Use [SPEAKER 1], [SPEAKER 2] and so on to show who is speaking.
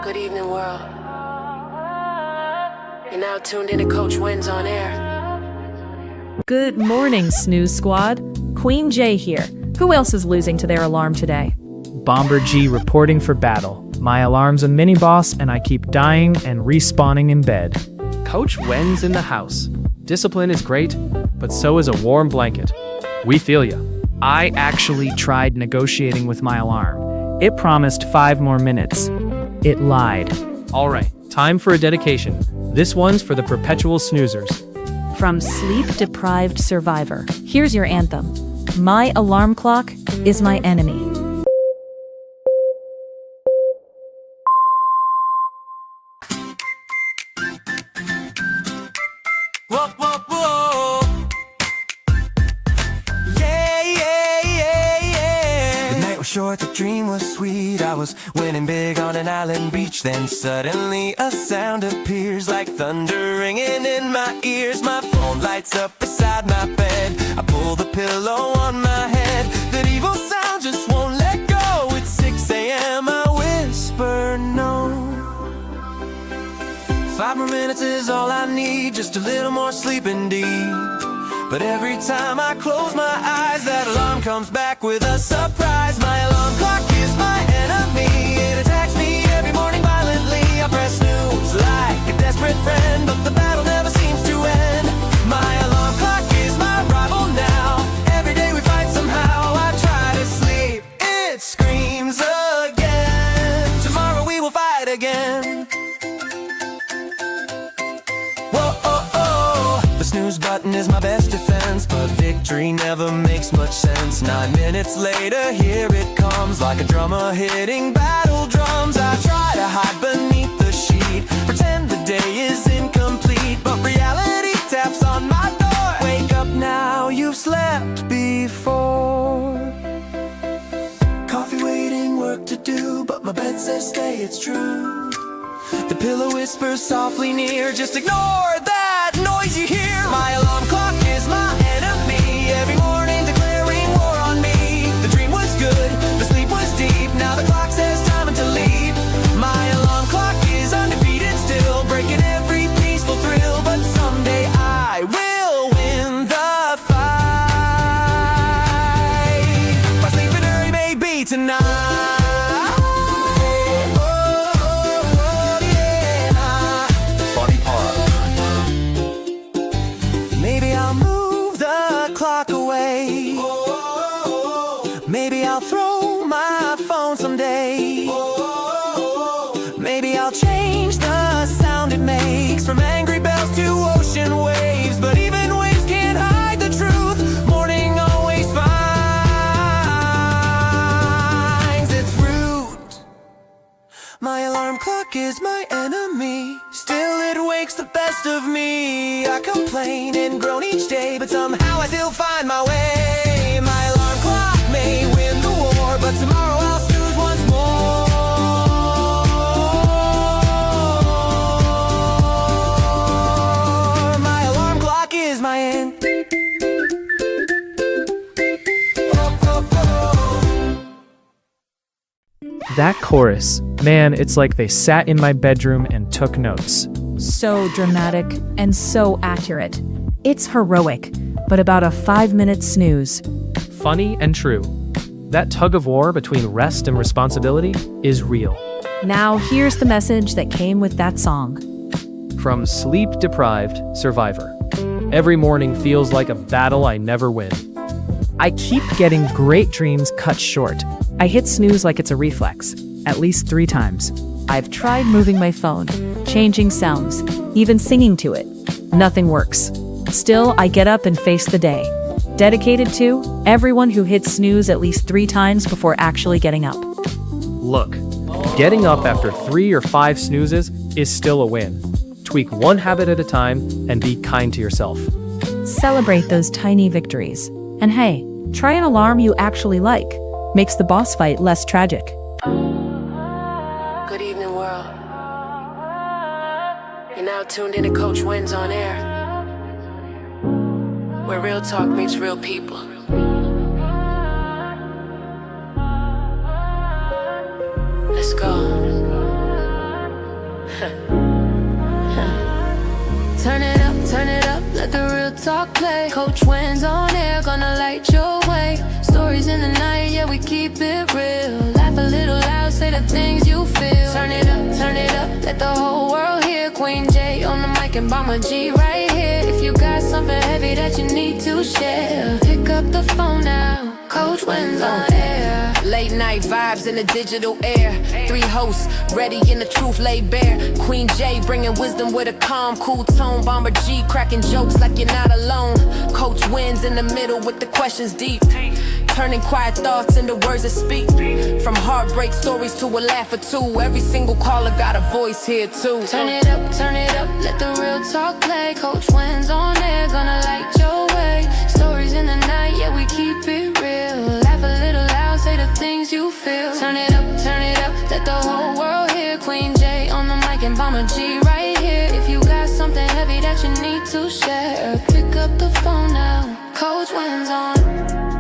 [SPEAKER 1] Good evening, world. You're now tuned in to Coach Wendz on air.
[SPEAKER 2] Good morning, Snooze Squad. Queen J here. Who else is losing to their alarm today?
[SPEAKER 3] Bomber G reporting for battle. My alarm's a mini-boss and I keep dying and respawning in bed.
[SPEAKER 4] Coach Wendz in the house. Discipline is great, but so is a warm blanket. We feel ya.
[SPEAKER 3] I actually tried negotiating with my alarm. It promised 5 more minutes. It lied.
[SPEAKER 4] All right, time for a dedication. This one's for the perpetual snoozers.
[SPEAKER 2] From sleep-deprived survivor, here's your anthem. My alarm clock is my enemy.
[SPEAKER 5] Whoa, whoa, whoa. Yeah, yeah, yeah, yeah. The night was short, the dream was sweet. I was winning big on an island beach. Then suddenly a sound appears like thunder ringing in my ears. My phone lights up beside my bed. I pull the pillow on my head. That evil sound just won't let go. It's 6 a.m. I whisper no. 5 more minutes is all I need, just a little more sleep indeed. But every time I close my eyes, that alarm comes back with a surprise. My alarm clock is my enemy. It attacks me every morning violently. I press snooze like a desperate friend, but the battle never seems to end. My alarm clock is my rival now. Every day we fight somehow. I try to sleep, it screams again. Tomorrow we will fight again. Snooze button is my best defense, but victory never makes much sense. 9 minutes later, here it comes, like a drummer hitting battle drums. I try to hide beneath the sheet, pretend the day is incomplete, but reality taps on my door. Wake up now, you've slept before. Coffee waiting, work to do, but my bed says stay, it's true. The pillow whispers softly near, just ignore that noise you hear. My alarm clock is my enemy, every morning declaring war on me. The dream was good, the sleep was deep, now the clock says time to leave. My alarm clock is undefeated still, breaking every peaceful thrill. But someday I will win the fight. By sleeping early maybe tonight. Maybe I'll throw my phone someday. Maybe I'll change the sound it makes, from angry bells to ocean waves. But even waves can't hide the truth. Morning always finds its root. My alarm clock is my enemy, still it wakes the best of me. I complain and groan each day, but somehow I still find my way. My alarm clock may win the war, but tomorrow I'll snooze once more. My alarm clock is my end.
[SPEAKER 3] That chorus, man, it's like they sat in my bedroom and took notes.
[SPEAKER 2] So dramatic and so accurate. It's heroic, but about a 5-minute snooze.
[SPEAKER 4] Funny and true. That tug of war between rest and responsibility is real.
[SPEAKER 2] Now here's the message that came with that song.
[SPEAKER 4] From sleep-deprived survivor. Every morning feels like a battle I never win.
[SPEAKER 3] I keep getting great dreams cut short. I hit snooze like it's a reflex, at least 3 times.
[SPEAKER 2] I've tried moving my phone, changing sounds, even singing to it. Nothing works. Still, I get up and face the day. Dedicated to everyone who hits snooze at least 3 times before actually getting up.
[SPEAKER 4] Look, getting up after 3 or 5 snoozes is still a win. Tweak one habit at a time and be kind to yourself.
[SPEAKER 2] Celebrate those tiny victories. And hey, try an alarm you actually like. Makes the boss fight less tragic.
[SPEAKER 1] Good evening, world. You're now tuned in to Coach Wendz on air, where real talk meets real people. Let's go. Turn it up, let the real talk play. Coach Wendz on air, gonna light your way. Stories in the night, yeah, we keep it real. Laugh a little loud, say the things you feel. Turn it up, let the whole world hear. Queen J on the mic and Bomber G right here. If you got something heavy that you need to share, pick up the phone now. Coach Wendz on air.
[SPEAKER 6] Late night vibes in the digital air. 3 hosts ready in the truth laid bare. Queen J bringing wisdom with a calm, cool tone. Bomber G cracking jokes like you're not alone. Coach Wendz in the middle with the questions deep, turning quiet thoughts into words that speak. From heartbreak stories to a laugh or two, every single caller got a voice here too.
[SPEAKER 1] Turn it up, let the real talk play. Coach Wendz on air, gonna light your way. Stories in the night, yeah, we keep it real. Laugh a little loud, say the things you feel. Turn it up, let the whole world hear. Queen J on the mic and Bomber G right here. If you got something heavy that you need to share, pick up the phone now. Coach Wendz on.